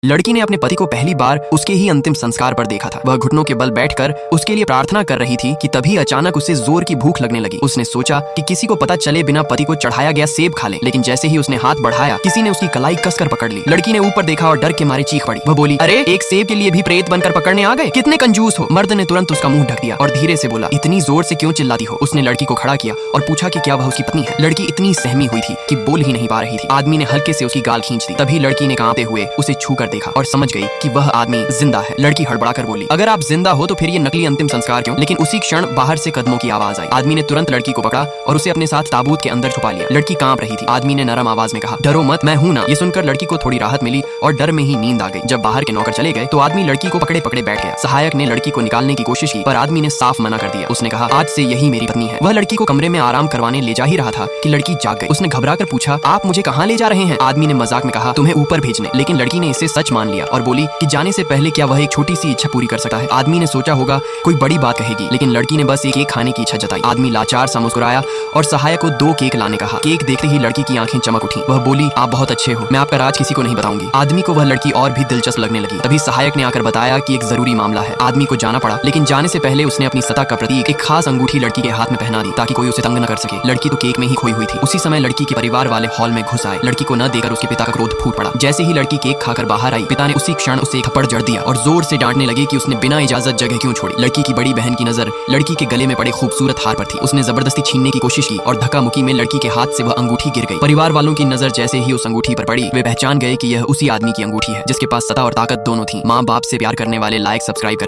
लड़की ने अपने पति को पहली बार उसके ही अंतिम संस्कार पर देखा था। वह घुटनों के बल बैठकर उसके लिए प्रार्थना कर रही थी कि तभी अचानक उसे जोर की भूख लगने लगी। उसने सोचा कि किसी को पता चले बिना पति को चढ़ाया गया सेब खा ले, लेकिन जैसे ही उसने हाथ बढ़ाया किसी ने उसकी कलाई कसकर पकड़ ली। लड़की ने ऊपर देखा और डर के मारे चीख पड़ी। वह बोली, अरे एक सेब के लिए भी प्रेत बनकर पकड़ने आ गए, कितने कंजूस हो। मर्द ने तुरंत उसका मुंह ढक दिया और धीरे से बोला, इतनी जोर से क्यों चिल्लाती हो। उसने लड़की को खड़ा किया और पूछा कि क्या वह उसकी पत्नी है। लड़की इतनी सहमी हुई थी कि बोल ही नहीं पा रही थी। आदमी ने हल्के से उसकी गाल खींच दी। तभी लड़की ने कांपते हुए उसे छू कर देखा और समझ गई कि वह आदमी जिंदा है। लड़की हड़बड़ाकर बोली, अगर आप जिंदा हो तो फिर ये नकली अंतिम संस्कार क्यों। लेकिन उसी क्षण बाहर से कदमों की आवाज आई। आदमी ने तुरंत लड़की को पकड़ा और उसे अपने साथ ताबूत के अंदर छुपा लिया। लड़की कांप रही थी। आदमी ने नरम आवाज में कहा, डरो मत, मैं हूं ना। ये सुनकर लड़की को थोड़ी राहत मिली और डर में ही नींद आ गई। जब बाहर के नौकर चले गए तो आदमी लड़की को पकड़े पकड़े बैठ गया। सहायक ने लड़की को निकालने की कोशिश की पर आदमी ने साफ मना कर दिया। उसने कहा, आज से यही मेरी पत्नी है। वह लड़की को कमरे में आराम करवाने ले जा ही रहा था कि लड़की जाग गई। उसने घबराकर पूछा, आप मुझे कहाँ ले जा रहे हैं। आदमी ने मजाक में कहा, तुम्हें ऊपर भेजने। लेकिन लड़की ने इसे सच मान लिया और बोली कि जाने से पहले क्या वह एक छोटी सी इच्छा पूरी कर सकता है। आदमी ने सोचा होगा कोई बड़ी बात कहेगी, लेकिन लड़की ने बस एक केक खाने की इच्छा जताई। आदमी लाचार सा मुस्कुराया और सहायक को 2 केक लाने कहा। केक देखते ही लड़की की आंखें चमक उठी। वह बोली, आप बहुत अच्छे हो, मैं आपका राज किसी को नहीं बताऊंगी। आदमी को वह लड़की और भी दिलचस्प लगने लगी। तभी सहायक ने आकर बताया कि एक जरूरी मामला है। आदमी को जाना पड़ा, लेकिन जाने से पहले उसने अपनी सत्ता का प्रतीक एक खास अंगूठी लड़की के हाथ में पहना दी ताकि कोई उसे तंग न कर सके। लड़की तो केक में ही खोई हुई थी। उसी समय लड़की के परिवार वाले हॉल में घुस आए। लड़की को न देकर उसके पिता का क्रोध फूट पड़ा। जैसे ही लड़की केक खाकर बाहर आई, पिता ने उसी क्षण उसे एक थप्पड़ जड़ दिया और जोर से डांटने लगे कि उसने बिना इजाजत जगह क्यों छोड़ी। लड़की की बड़ी बहन की नजर लड़की के गले में पड़े खूबसूरत हार पर थी। उसने जबरदस्ती छीनने की कोशिश की और धक्का मुक्की में लड़की के हाथ से वह अंगूठी गिर गई। परिवार वालों की नजर जैसे ही उस अंगूठी पर पड़ी, वे पहचान गए कि यह उसी आदमी की अंगूठी है जिसके पास सत्ता और ताकत दोनों थी। माँ बाप से प्यार करने वाले लाइक सब्सक्राइब करें।